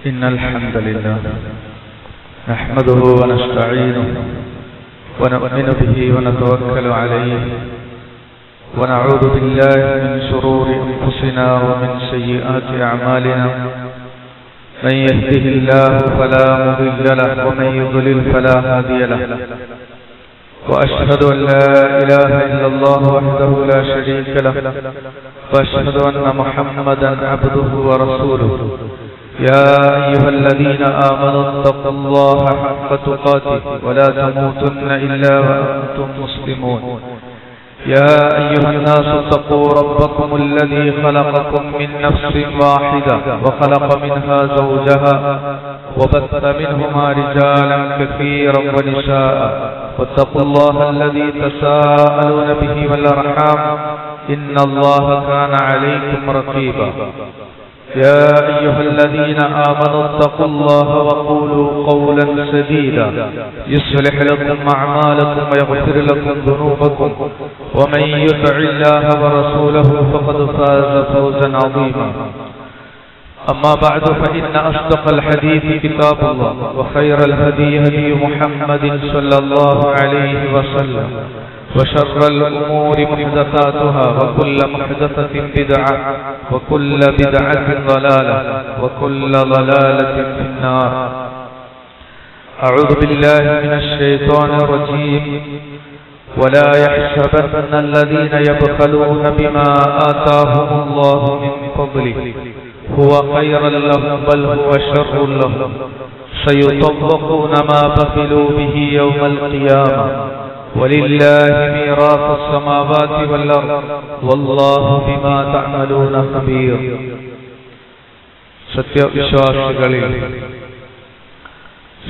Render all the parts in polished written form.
إن الحمد لله نحمده ونستعينه ونؤمن به ونتوكل عليه ونعوذ بالله من شرور أنفسنا ومن سيئات أعمالنا من يهده الله فلا مضل له ومن يضلل فلا هادي له وأشهد أن لا إله إلا الله وحده لا شريك له وأشهد أن محمدا عبده ورسوله يا أيها الذين آمنوا اتقوا الله حق تقاته ولا تموتن إلا وأنتم مسلمون يا أيها الناس اتقوا ربكم الذي خلقكم من نفس واحدة وخلق منها زوجها وبث منهما رجالا كثيرا ونساء واتقوا الله الذي تساءلون به والأرحام إن الله كان عليكم رقيبا يا أيها الذين آمنوا اتقوا الله وقولوا قولا سديدا يصلح لكم أعمالكم ويغفر لكم ذنوبكم ومن يطع الله ورسوله فقد فاز فوزا عظيما أما بعد فإن أصدق الحديث كتاب الله وخير الهدي هدي محمد صلى الله عليه وسلم وشر الأمور محدثاتها وكل محدثة بدعة وكل بدعة ضلالة وكل ضلالة في النار. أعوذ بالله من الشيطان الرجيم. ولا يحسبن الذين يبخلون بما آتاهم الله من فضله هو خيرا لهم بل هو شر لهم سيطوقون ما بخلوا به يوم القيامة ولله ميراث السماوات والأرض والله بما تعملون خبير. സത്യവിശ്വാസികളിൽ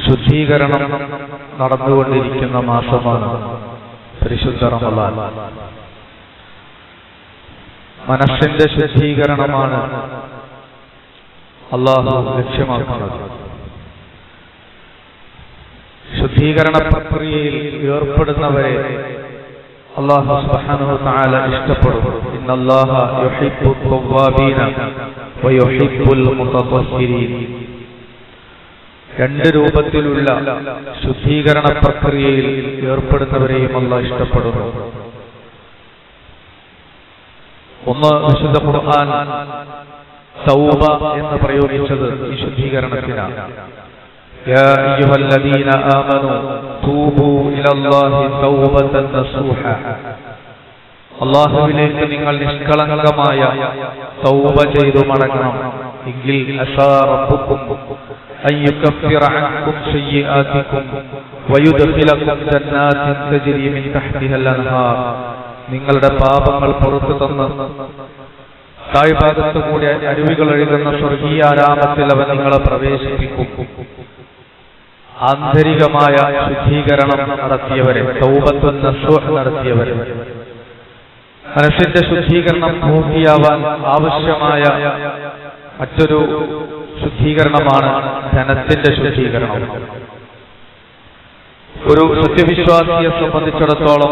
ശുദ്ധീകരണം നടന്നുകൊണ്ടിരിക്കുന്ന മാസമാണ് പരിശുദ്ധ റമളാൻ. മനസ്സിന്റെ ശുദ്ധീകരണമാണ് അല്ലാഹു ലക്ഷ്യമാക്കുന്നത്. ശുദ്ധീകരണ പ്രക്രിയയിൽ ഏർപ്പെടുന്നവരെ അല്ലാഹു സുബ്ഹാനഹു വ തആല ഇഷ്ടപ്പെടും. ഇന്നല്ലാഹ യുഹിബ്ബു തവ്വാബീന വ യുഹിബ്ബുൽ മുതത്വഹിരീൻ. രണ്ട് രൂപത്തിലുള്ള ശുദ്ധീകരണ പ്രക്രിയയിൽ ഏർപ്പെടുന്നവരെയും അല്ലാഹു ഇഷ്ടപ്പെടുന്നു. ഒന്ന്, വിശുദ്ധ ഖുർആൻ തൗബ എന്ന് പ്രയോഗിച്ചത് ഈ ശുദ്ധീകരണത്തിനാണ്. يا أيها الذين آمنوا توبوا إلى الله توبة نصوحا. അല്ലാഹുവിലേക്ക് നിങ്ങൾ നിഷ്കളങ്കമായ തൗബ ചെയ്തു മടങ്ങണം. എങ്കിൽ അസാ റബ്ബുക്കും അൻ യുകഫിറ അൻകും സയ്യിആതികും വയുദ്ഖിലകും ജന്നാത്തിൻ തജ്രി മിൻ തഹ്തിഹൽ അൻഹാർ. നിങ്ങളുടെ പാപങ്ങൾ പുറത്തു തന്ന് താഴ്ഭാഗത്തു കൂടി അരുവികൾ ഒഴുകുന്ന സ്വർഗീയ ആരാമത്തിൽ അവൻ നിങ്ങളെ പ്രവേശിപ്പിക്കും. ആന്തരികമായ ശുദ്ധീകരണം നടത്തിയവരെ, തൗബത്തുൻ നസൂഹ് നടത്തിയവരെ. മനസ്സിന്റെ ശുദ്ധീകരണം പൂർത്തിയാവാൻ ആവശ്യമായ മറ്റൊരു ശുദ്ധീകരണമാണ് ധനത്തിന്റെ ശുദ്ധീകരണം. ഒരു സത്യവിശ്വാസിയെ സംബന്ധിച്ചിടത്തോളം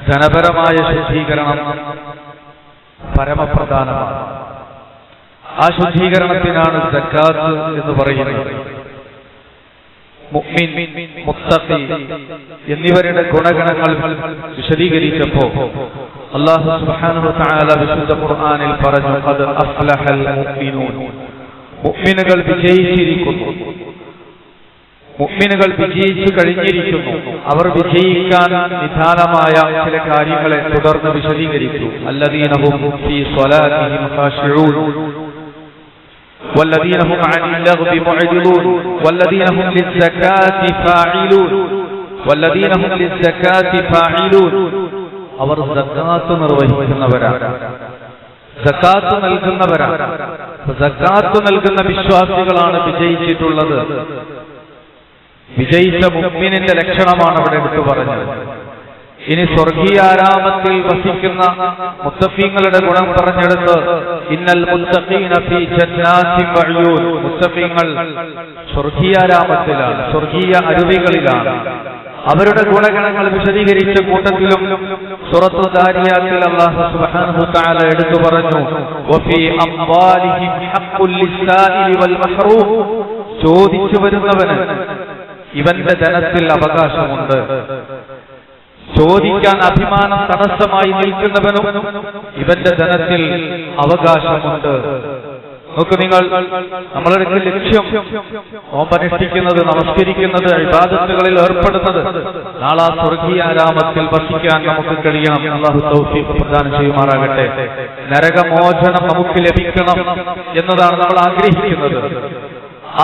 ധനപരമായ ശുദ്ധീകരണം പരമപ്രധാനമാണ്. ആ ശുദ്ധീകരണത്തിനാണ് സക്കാത്ത് എന്ന് പറയുന്നത്. മുഅ്മിൻ, മുത്തഖി എന്നിവരുടെ ഗുണഗണങ്ങൾ വിശദീകരിച്ചപ്പോൾ അല്ലാഹു സുബ്ഹാനഹു വ തആല വിശുദ്ധ ഖുർആനിൽ പറഞ്ഞു, ഖദ് അഫ്ലഹൽ മുഅ്മിനൂൻ. മുഅ്മിനുകൾ വിജയിച്ചിരിക്കുന്നു, മുഅ്മിനുകൾ വിജയിച്ചു കഴിഞ്ഞിരിക്കുന്നു. അവർ വിജയിക്കാൻ നിദാനമായ ചില കാര്യങ്ങളെ തുടർന്ന് വിശദീകരിച്ചു. അല്ലദീന ഹും ഫീ സ്വലാത്തിഹിം ഖാശിഊൻ والذين هم عن اللغو معرضون والذين هم للزكاة فاعلون والذين هم للزكاة فاعلون. അവർ സക്കാത്ത് നിർവഹിക്കുന്നവരാണ്, സക്കാത്ത് നൽകുന്നവരാണ്. സക്കാത്ത് നൽകുന്ന വിശ്വാസികളാണ് വിജയിച്ചിട്ടുള്ളത്. വിജയിച്ച മുഅ്മിനിന്റെ ലക്ഷണമാണ് അവിടെ എടുത്തു പറഞ്ഞത്. ഇനി സ്വർഗീയ ആരാമത്തിൽ വസിക്കുന്ന മുത്തഖീങ്ങളുടെ ഗുണം പറഞ്ഞെടുത്ത് ഇന്നൽ മുത്തഖീന ഫീ ജന്നാത്തിൻ വഅയൂൻ. മുത്തഖീങ്ങൾ സ്വർഗീയ ആരാമത്തിലാണ്, സ്വർഗീയ അരുവികളിലാണ്. അവരുടെ ഗുണഗണങ്ങൾ വിശദീകരിച്ച കൂട്ടത്തിലും സൂറത്തുൽ ദാരിയാത്തിൽ അല്ലാഹു സുബ്ഹാനഹു തആല എടുത്തു പറഞ്ഞു, വഫീ അംവാലിഹിം ഹഖ്ഖുൽ ലിസ്സാഇലി വൽ മഹ്റൂം, ചോദിച്ചു വരുന്നവന് ഇവന്റെ ധനത്തിൽ അവകാശമുണ്ട്. ചോദിക്കാൻ അഭിമാനം തടസ്സമായി നിൽക്കുന്നവനും ഇവന്റെ ധനത്തിൽ അവകാശമുണ്ട്. നോക്കൂ നിങ്ങൾ, നമ്മളുടെ ലക്ഷ്യം നോമ്പനുഷ്ഠിക്കുന്നത്, നമസ്കരിക്കുന്നത്, ഇബാദത്തുകളിൽ ഏർപ്പെടുന്നത്, നാളെ സ്വർഗീയാരാമത്തിൽ വസിക്കാൻ നമുക്ക് കഴിയണം. അല്ലാഹു തൗഫീഖ് പ്രദാനം ചെയ്യുമാറാകട്ടെ. നരകമോചനം നമുക്ക് ലഭിക്കണം എന്നതാണ് നമ്മൾ ആഗ്രഹിക്കുന്നത്.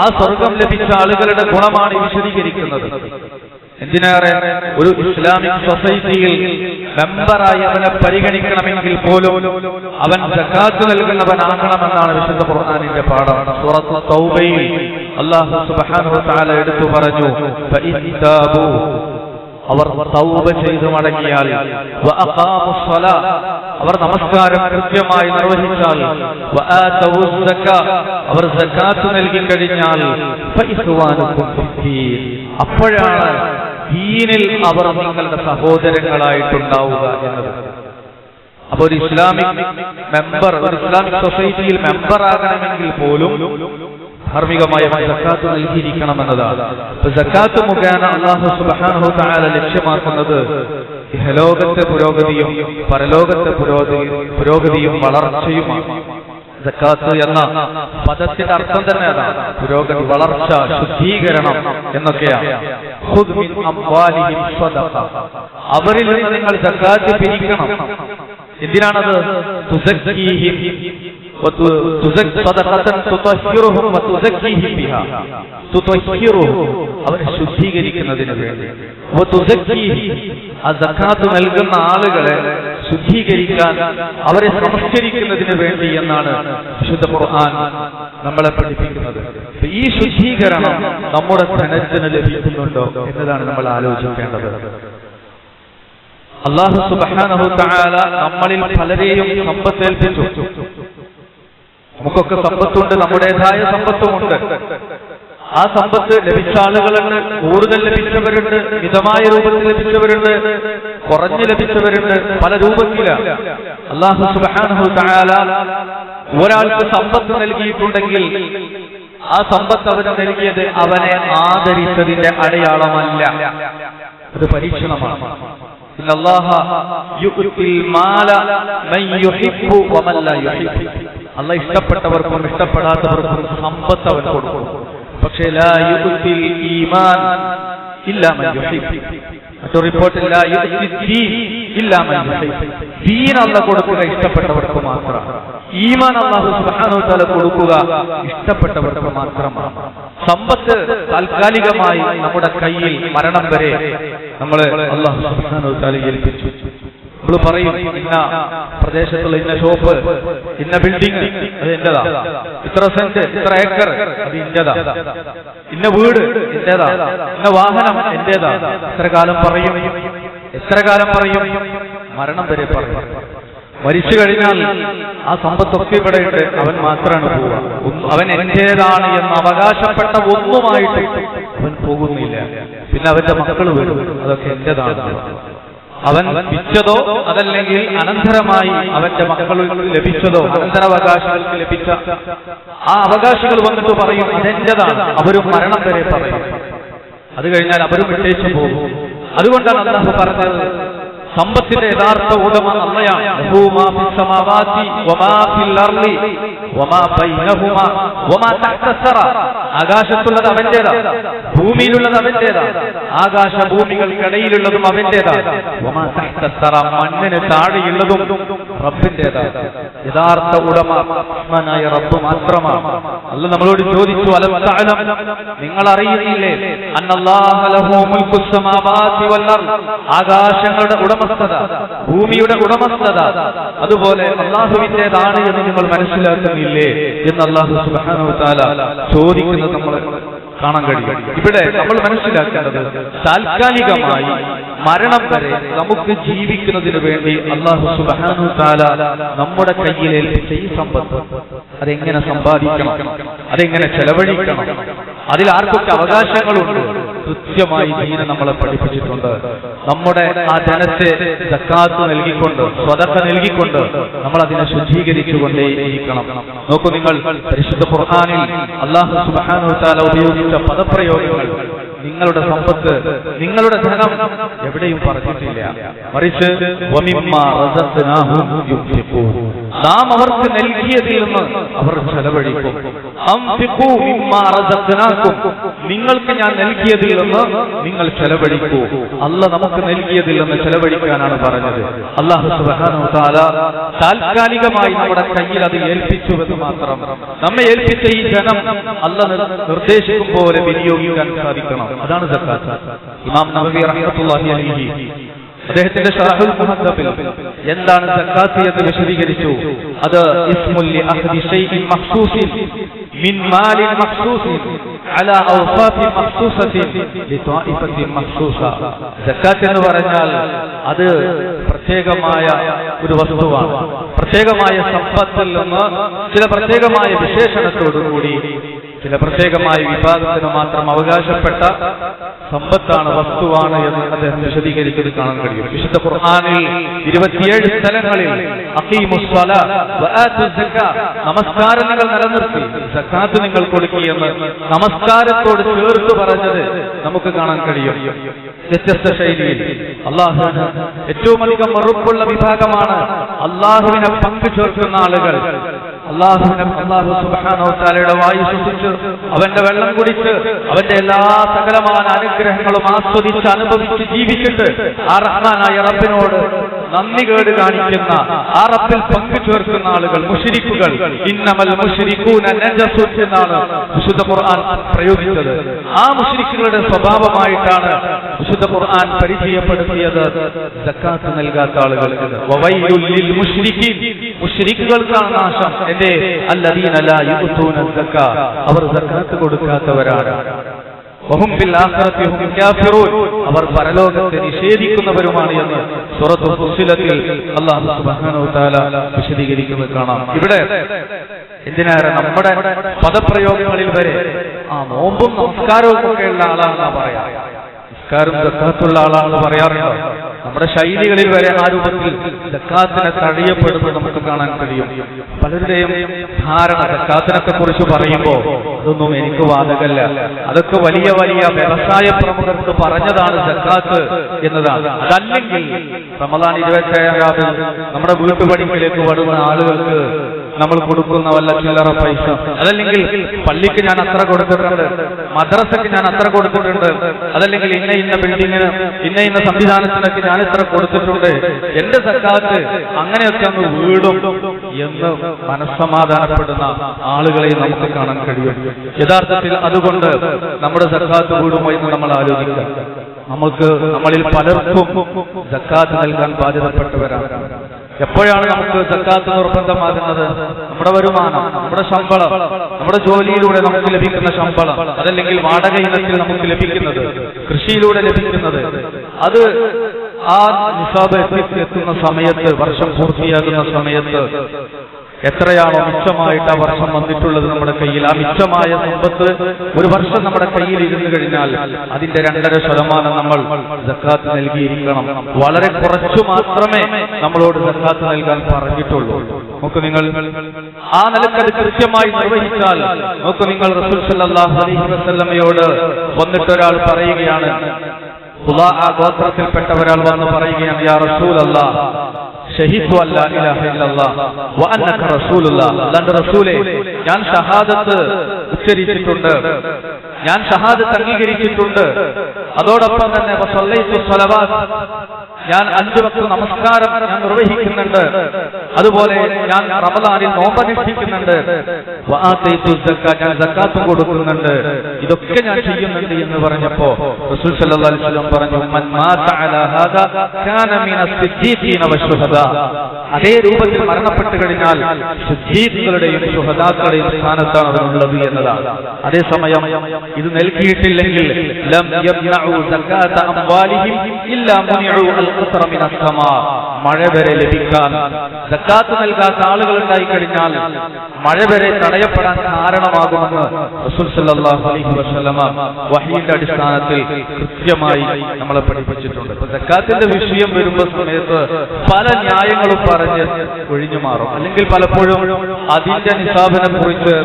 ആ സ്വർഗം ലഭിച്ച ആളുകളുടെ ഗുണമാണ് വിശദീകരിക്കുന്നത്. എന്തിനേറെ, ഒരു ഇസ്ലാമിക് സൊസൈറ്റിയിൽ മെമ്പറായി അവനെ പരിഗണിക്കണമെങ്കിൽ പോലും അവൻ സകാത്ത് നൽകുന്നവനാകണമെന്നാണ് വിശുദ്ധ ഖുർആനിന്റെ പാഠം. സൂറത്തുൽ തൗബയിൽ അല്ലാഹു സുബ്ഹാനഹു തആല എടുത്തു പറഞ്ഞു, ഫഇൻതാബു, അവർ തൗബ ചെയ്തു മടങ്ങിയാൽ, വഅഖാമുസ് സ്വലാ, അവർ നമസ്കാരം കൃത്യമായി നിർവഹിച്ചാൽ, വആതൗസ് സക്കാ, അവർ സകാത്ത് നൽകി കഴിഞ്ഞാൽ, ഫഇഖ്വാനുകും ഫിദ്ദീൻ, അപ്പോഴാണ് ദീനിൽ അവർ നിങ്ങളുടെ സഹോദരങ്ങളായിട്ടുണ്ടാവുക എന്നത്. അപ്പൊ ഒരു ഇസ്ലാമിക് മെമ്പർ, ഒരു ഇസ്ലാമിക് സൊസൈറ്റിയിൽ മെമ്പർ ആകണമെങ്കിൽ പോലും ധാർമ്മികമായ സക്കാത്ത് നൽകിയിരിക്കണമെന്നതാണ്. സക്കാത്ത് മുഖേന അല്ലാഹു സുബ്ഹാനഹു തആല ലക്ഷ്യമാക്കുന്നത് ഇഹലോകത്തെ പുരോഗതിയും പരലോകത്തെ പുരോഗതിയും വളർച്ചയുമാണ്. സക്കാത്ത് എന്ന പദത്തിന്റെ അർത്ഥം തന്നെ അതാണ്, പുരോഗതി, വളർച്ച, ശുദ്ധീകരണം എന്നൊക്കെയാണ്. ഖുദ് മിൻ അംവാലിഹിം സദഖ, അവരിൽ നിന്ന് നിങ്ങൾ സക്കാത്ത് പിരിക്കണം. എന്തിനാണത്? തുസക്കീഹിം അവരെ ശുദ്ധീകരിക്കുന്നതിന് വേണ്ടി, ആ സക്കാത്ത് നൽകുന്ന ആളുകളെ ശുദ്ധീകരിക്കാൻ, അവരെ സംസ്കരിക്കുന്നതിന് വേണ്ടി എന്നാണ് വിശുദ്ധ ഖുർആൻ നമ്മളെ പഠിപ്പിക്കുന്നത്. ഈ ശുദ്ധീകരണം നമ്മുടെ ധനത്തിന് ലഭിക്കുന്നുണ്ടോ എന്നതാണ് നമ്മൾ ആലോചിക്കേണ്ടത്. അല്ലാഹു സുബ്ഹാനഹു തആല നമ്മളിൽ പലരെയും സമ്പത്തേൽപ്പിച്ചു. നമുക്കൊക്കെ സമ്പത്തുണ്ട്, നമ്മുടേതായ സമ്പത്തുമുണ്ട്. ആ സമ്പത്ത് ലഭിച്ച ആളുകളുണ്ട്, കൂടുതൽ ലഭിച്ചവരുണ്ട്, മിതമായ രൂപത്തിൽ ലഭിച്ചവരുണ്ട്, കുറഞ്ഞു ലഭിച്ചവരുണ്ട്, പല രൂപത്തിലാണ്. അല്ലാഹു സുബ്ഹാനഹു തആല ഒരാൾക്ക് സമ്പത്ത് നൽകിയിട്ടുണ്ടെങ്കിൽ ആ സമ്പത്ത് അവന് നൽകിയത് അവനെ ആദരിച്ചതിന്റെ അടയാളമല്ല, അത് പരീക്ഷണമാണ്. അല്ലാഹ് ഇഷ്ടപ്പെട്ടവർക്കും ഇഷ്ടപ്പെടാത്തവർക്കും സമ്പത്ത് അവൻ കൊടുക്കും. പക്ഷേ ലാ യുഅ്തിൽ ഈമാൻ ഇല്ലാ മൻ യുഹിബ്ബു, മറ്റൊരു റിപ്പോർട്ടിൽ ലാ യുഅ്തി ദീൻ ഇല്ലാ മൻ യുഹിബ്ബു, ദീൻ അല്ലാഹ് കൊടുക്കുക ഇഷ്ടപ്പെട്ടവർക്ക് മാത്രമാണ്. ഈമാൻ അല്ലാഹു സുബ്ഹാനഹു വ തആല കൊടുക്കുക ഇഷ്ടപ്പെട്ടവർക്ക് മാത്രമാണ്. സമ്പത്ത് താൽക്കാലികമായി നമ്മുടെ കയ്യിൽ മരണം വരെ നമ്മളെ അല്ലാഹു സുബ്ഹാനഹു വ തആല ഏൽപ്പിച്ചു. നമ്മൾ പറയും, ഇന്ന പ്രദേശത്തുള്ള ഇന്ന ഷോപ്പ്, ഇന്ന ബിൽഡിംഗ് അത് എന്റേതാ, ഇത്ര സെന്റ്, ഇത്ര ഏക്കർ അത് ഇന്റേതാ, ഇന്ന വീട് എന്റേതാ, ഇന്ന വാഹനം എന്റേതാ. എത്ര കാലം പറയും? മരണം വരെ പറയും. മരിച്ചു കഴിഞ്ഞാൽ ആ സമ്പത്തൊക്കെ ഇവിടെയുണ്ട്, അവൻ മാത്രമാണ് പോവുക. അവൻ എന്റേതാണ് എന്ന് അവകാശപ്പെട്ട ഒന്നുമായിട്ട് അവൻ പോകുന്നില്ല. പിന്നെ അവന്റെ മക്കൾ വരും, അതൊക്കെ എന്റേതാണ്. അവൻ വിറ്റതോ അതല്ലെങ്കിൽ അനന്തരമായി അവന്റെ മക്കൾക്ക് ലഭിച്ചതോ അനന്തരാവകാശികൾക്ക് ലഭിച്ച ആ അവകാശികൾ വന്നിട്ട് പറയും അതെന്റേതാണ്. അവരും മരണം വരെ പറയും. അത് കഴിഞ്ഞാൽ അവരും വിട്ടേച്ചു പോകും. അതുകൊണ്ടാണ് അല്ലാഹു പറഞ്ഞത്, സമ്പത്തിന്റെ യഥാർത്ഥ ഉടമ അള്ളയാണ്. ആകാശത്തുള്ളത് അവന്റേതാ, ഭൂമിയിലുള്ളത് അവന്റേതാ, ആകാശ ഭൂമികൾക്കിടയിലുള്ളതും അവന്റേതാ. മണ്ണിന് താഴെയുള്ളതും റബ്ബിന്റേതാ. യഥാർത്ഥ ഉടമ റഹ്മാനായ റബ്ബ് മാത്രമാണ്. അല്ലാഹു നമ്മളോട് ചോദിച്ചു, അലം തഅലം, നിങ്ങൾ അറിയുന്നില്ലേ, അന്നല്ലാഹ ലഹു മുൽക്കുസ് സമാവാതി വൽ അർദ്, ആകാശങ്ങളുടെ ഉടമസ്ഥത, ഭൂമിയുടെ ഉടമസ്ഥത അതുപോലെ അല്ലാഹുവിന്റേതാണ് എന്ന് നിങ്ങൾ മനസ്സിലാക്കുന്നില്ലേ എന്ന് അല്ലാഹു സുബ്ഹാനഹു വ തആല ചോദിക്കുന്നത് നമ്മൾ കാണാൻ കഴിയും. ഇവിടെ നമ്മൾ മനസ്സിലാക്കേണ്ടത്, താൽക്കാലികമായി മരണം വരെ നമുക്ക് ജീവിക്കുന്നതിന് വേണ്ടി അല്ലാഹു സുബ്ഹാനഹു വ തആല നമ്മുടെ കയ്യിൽ ഏൽപ്പിച്ച ഈ സമ്പത്ത് അതെങ്ങനെ സമ്പാദിക്കണം, അതെങ്ങനെ ചെലവഴിക്കണം, അതിൽ ആർക്കൊക്കെ അവകാശങ്ങളുണ്ട്, കൃത്യമായി ദീൻ നമ്മളെ പഠിപ്പിച്ചിട്ടുണ്ട്. നമ്മുടെ ആ ധനത്തെ സക്കാത്ത് നൽകിക്കൊണ്ട്, സ്വതക്ക നൽകിക്കൊണ്ട് നമ്മൾ അതിനെ ശുദ്ധീകരിച്ചുകൊണ്ടേയിരിക്കണം. നോക്കൂ നിങ്ങൾ, പരിശുദ്ധ ഖുർആനിൽ അല്ലാഹു സുബ്ഹാനഹു വ തആല ഉപയോഗിച്ച പദപ്രയോഗങ്ങൾ നിങ്ങളുടെ സമ്പത്ത്, നിങ്ങളുടെ ധനം എവിടെയും പറഞ്ഞിട്ടില്ല. മറിച്ച് വമിമ്മാ റസഖ്നാഹും യുൻഫിഖൂൻ, നാം അവർക്ക് നൽകിയതിൽ നിന്ന് അവർ ചെലവഴിക്കും. അൻഫിഖൂ മിമ്മാ റസഖ്നാകും, നിങ്ങൾക്ക് ഞാൻ നൽകിയതിൽ നിന്ന് നിങ്ങൾ ചെലവഴിക്കൂ. അല്ലാഹ് നമുക്ക് നൽകിയതിൽ നിന്ന് ചെലവഴിക്കാനാണ് പറഞ്ഞത്. അല്ലാഹു സുബ്ഹാനഹു വ തആല താൽക്കാലികമായി നമ്മുടെ കയ്യിൽ അത് ഏൽപ്പിച്ചുവെന്ന് മാത്രം. നമ്മെ ഏൽപ്പിച്ച ഈ ധനം അല്ലാഹ് നിർദ്ദേശിക്കും പോലെ വിനിയോഗിക്കാൻ സാധിക്കണം. അതാണ് സക്കാത്ത്. ഇമാം നവവി റഹ്മത്തുള്ളാഹി അലൈഹി അദ്ദേഹത്തിന്റെ ശറഹുൽ മുഹദ്ദബിൽ എന്താണ് സക്കാത്ത് എന്ന് വിശദീകരിച്ചു. അത് ഇസ്മുൽ ലി അഖ്ദി ശൈഇൻ മഖ്സൂസിൻ മിൻ മാലിൻ മഖ്സൂസിൻ അലാ ഔസാഫിൻ മഖ്സൂസത്തിൻ ലി ത്വായിഫത്തിൻ മഖ്സൂസ. സക്കാത്ത് എന്ന് പറഞ്ഞാൽ അത് പ്രത്യേകമായ ഒരു വസ്തുവാണ്. പ്രത്യേകമായ സമ്പത്തിൽ നിന്ന് ചില പ്രത്യേകമായ വിശേഷണത്തോടുകൂടി ചില പ്രത്യേകമായ വിഭാഗത്തിന് മാത്രം അവകാശപ്പെട്ട സമ്പത്താണ്, വസ്തുവാണ് എന്ന് അദ്ദേഹം വിശദീകരിച്ചത് കാണാൻ കഴിയും. വിശുദ്ധ ഖുർആനിൽ 27 സ്ഥലങ്ങളിൽ അഖീമുസ് സ്വലാ വആതു സക്കാ, നമസ്കാരം നിങ്ങൾ നിലനിർത്തി സക്കാത്ത് നിങ്ങൾ കൊടുക്കുകയെന്ന് നമസ്കാരത്തോട് ചേർത്ത് പറഞ്ഞത് നമുക്ക് കാണാൻ കഴിയും. വ്യത്യസ്ത ശൈലിയിൽ അള്ളാഹുവിന് ഏറ്റവും അധികം വെറുപ്പുള്ള വിഭാഗമാണ് അള്ളാഹുവിനെ പങ്കു ചേർക്കുന്ന ആളുകൾ. അള്ളാഹു സുബ്ഹാനഹു വ തആലയുടെ വായു ശ്വസിച്ച്, അവന്റെ വെള്ളം കുടിച്ച്, അവന്റെ എല്ലാ സകലമായ അനുഗ്രഹങ്ങളും ആസ്വദിച്ച് അനുഭവിച്ച് ജീവിച്ചിട്ട് ആ റഹ്മാനായ റബ്ബിനോട് നന്ദി കേട് കാണിക്കുന്ന, ആ റബ്ബിൽ പങ്കു ചേർക്കുന്ന ആളുകൾ മുശ്രിക്കുകൾ. ഇന്നമൽ മുശ്രികൂന നജസുൻ എന്നാണ് വിശുദ്ധ ഖുർആൻ പ്രയോഗിച്ചത്. ആ മുശ്രിക്കുകളുടെ സ്വഭാവമായിട്ടാണ് വിശുദ്ധ ഖുർആൻ പരിചയപ്പെടുത്തിയത് സക്കാത്ത് നൽകാത്ത ആളുകൾ. വവൈലുൽ ലിൽ മുശ്രികീൻ, മുശ്രിക്കുകൾക്കാണ് നാശം. അല്ലദീന ലാ യുഅ്തൂന സക്കാ, അവർ സക്കാത്ത് കൊടുക്കാത്തവരാണ്. വഹും ബിൽ ആഖിറതി ഹും കാഫിറൂൻ, അവർ പരലോകത്തെ നിഷേധിക്കുന്നവരുമാണ് എന്ന് സൂറത്തുൽ ഫുസ്സിലത്തിൽ അല്ലാഹു സുബ്ഹാനഹു വ തആല വിശദീകരിക്കുന്നത് കാണാം. ഇവിടെ എന്തിനേറെ നമ്മുടെ പദപ്രയോഗങ്ങളിൽ വരെ നോമ്പും നമസ്കാരവും ഒക്കെയുള്ള ആളാണെന്നാ പറയാ. നിസ്കാരം സക്കാത്തുള്ള ആളാണെന്ന് പറയാറുണ്ട്. നമ്മുടെ ശൈലികളിൽ വരെ ആ രൂപത്തിൽ സക്കാത്തിനെ തഴയപ്പെടുന്നത് നമുക്ക് കാണാൻ കഴിയും. പലരുടെയും ധാരണ സക്കാത്തിനൊക്കെ കുറിച്ച് പറയുമ്പോൾ അതൊന്നും എനിക്ക് ബാധകല്ല, അതൊക്കെ വലിയ വലിയ വ്യവസായ പ്രമുഖർക്ക് പറഞ്ഞതാണ് സക്കാത്ത് എന്നതാണ്. അതല്ലെങ്കിൽ റമദാൻ 27 നമ്മുടെ വീട്ടുപടിയിലേക്ക് വരുന്ന ആളുകൾക്ക് നമ്മൾ കൊടുക്കുന്ന വല്ല ചില്ലറ പൈസ, അതല്ലെങ്കിൽ പള്ളിക്ക് ഞാൻ അത്ര കൊടുത്തിട്ടുണ്ട്, മദ്രസക്ക് ഞാൻ അത്ര കൊടുത്തിട്ടുണ്ട്, അതല്ലെങ്കിൽ ഇന്ന ബിൽഡിങ്ങിന് ഇന്ന സംവിധാനത്തിനൊക്കെ ഞാൻ ഇത്ര കൊടുത്തിട്ടുണ്ട്, എന്റെ സക്കാത്ത് അങ്ങനെയൊക്കെ അങ്ങ് വീടും എന്ന് മനസ്സമാധാനപ്പെടുന്ന ആളുകളെ നമുക്ക് കാണാൻ കഴിയും. യഥാർത്ഥത്തിൽ അതുകൊണ്ട് നമ്മുടെ സക്കാത്ത് വീടുമോ എന്ന് നമ്മൾ ആലോചിക്കുക. നമ്മളിൽ പലർക്കും സക്കാത്ത് നൽകാൻ ബാധ്യതപ്പെട്ടവരാണ്. എപ്പോഴാണ് നമുക്ക് സക്കാത്ത് നിർബന്ധമാകുന്നത്? നമ്മുടെ വരുമാനം, നമ്മുടെ ശമ്പളം, നമ്മുടെ ജോലിയിലൂടെ നമുക്ക് ലഭിക്കുന്ന ശമ്പളം, അതല്ലെങ്കിൽ വാടക ഇനത്തിൽ നമുക്ക് ലഭിക്കുന്നത്, കൃഷിയിലൂടെ ലഭിക്കുന്നത്, അത് ആ നിസാബ് എത്തുന്ന സമയത്ത്, വർഷം പൂർത്തിയാകുന്ന സമയത്ത് എത്രയാണോ മിച്ചമായിട്ട് ആ വർഷം വന്നിട്ടുള്ളത് നമ്മുടെ കയ്യിൽ, ആ മിച്ചമായ സമ്പത്ത് ഒരു വർഷം നമ്മുടെ കയ്യിൽ ഇരുന്നു കഴിഞ്ഞാൽ അതിന്റെ 2.5% നമ്മൾ സക്കാത്ത് നൽകിയിരിക്കണം. വളരെ കുറച്ചു മാത്രമേ നമ്മളോട് സക്കാത്ത് നൽകാൻ പറഞ്ഞിട്ടുള്ളൂ. നോക്കൂ നിങ്ങൾ, ആ നിലക്കത് കൃത്യമായി നിർവഹിച്ചാൽ, നോക്കൂ നിങ്ങൾ, റസൂൽ സല്ലല്ലാഹു അലൈഹി വസല്ലമയോട് വന്നിട്ടൊരാൾ പറയുകയാണ്, ഖുദാഅ ഗോത്രത്തിൽപ്പെട്ട ഒരാൾ വന്ന് പറയുകയാണ്, യാ റസൂലല്ലാഹ് ഷഹീദു അല്ലാ ഇലാഹ ഇല്ലല്ലാഹ് വ അന്നക റസൂലുള്ളാഹ്, അല്ലാഹുവിന്റെ റസൂലേ, ഞാൻ ഷഹാദത്ത് ഉച്ചരിച്ചിട്ടുണ്ട്, ഞാൻ ഷഹാദത്ത് അംഗീകരിച്ചിട്ടുണ്ട്, അതോടൊപ്പം തന്നെ വസല്ലൈതു സ്വലവാത്ത്, ഞാൻ 5 വക്ത് നമസ്കാരം ഞാൻ നിർവഹിക്കുന്നുണ്ട്, അതുപോലെ ഞാൻ റമദാനിൽ നോമ്പനുഷ്ഠിക്കുന്നുണ്ട്, വആതൈതു സക്കാത്ത്, ഞാൻ സക്കാത്തും കൊടുക്കുന്നുണ്ട്, ഇതൊക്കെ ഞാൻ ചെയ്യുന്നുണ്ട് എന്ന് പറഞ്ഞപ്പോൾ റസൂൽ സല്ലല്ലാഹു അലൈഹി വസല്ലം പറഞ്ഞു, മൻ മാത അലാ ഹാദാ കാന മിനസ് സിദ്ദീഖീന വശുഹദാ, അതേ രൂപത്തിൽ മരണപ്പെട്ടു കഴിഞ്ഞാൽ സിദ്ദീഖുകളുടെയും ശുഹദാക്കളുടെയും സ്ഥാനത്താണ് അവനുള്ളത് എന്നതാണ്. അതേസമയം ഇത് നൽകിയിട്ടില്ലെങ്കിൽ ലം യംനഉ സക്കാത്ത അംവാലിഹിം ഇല്ലാ മുനിഉ അൽ യഖ്തറ മിനസ് സമാ, മഴ വരെ ലഭിക്കാൻ സക്കാത്ത് നൽകാത്ത ആളുകൾ ഉണ്ടായി കഴിഞ്ഞാൽ മഴ വരെ തടയപ്പെടാൻ കാരണമാകുമെന്ന് റസൂൽ സല്ലല്ലാഹു അലൈഹി വസല്ലമ വഹീന്റെ അടിസ്ഥാനത്തിൽ കൃത്യമായി നമ്മളെ പഠിപ്പിച്ചിട്ടുണ്ട്. ഇപ്പൊ സക്കാത്തിന്റെ വിഷയം വരുന്ന സമയത്ത് പല ന്യായങ്ങളും പറഞ്ഞ് ഒഴിഞ്ഞു മാറും. അല്ലെങ്കിൽ പലപ്പോഴും അതിന്റെ നിസാബിനെ കുറിച്ച്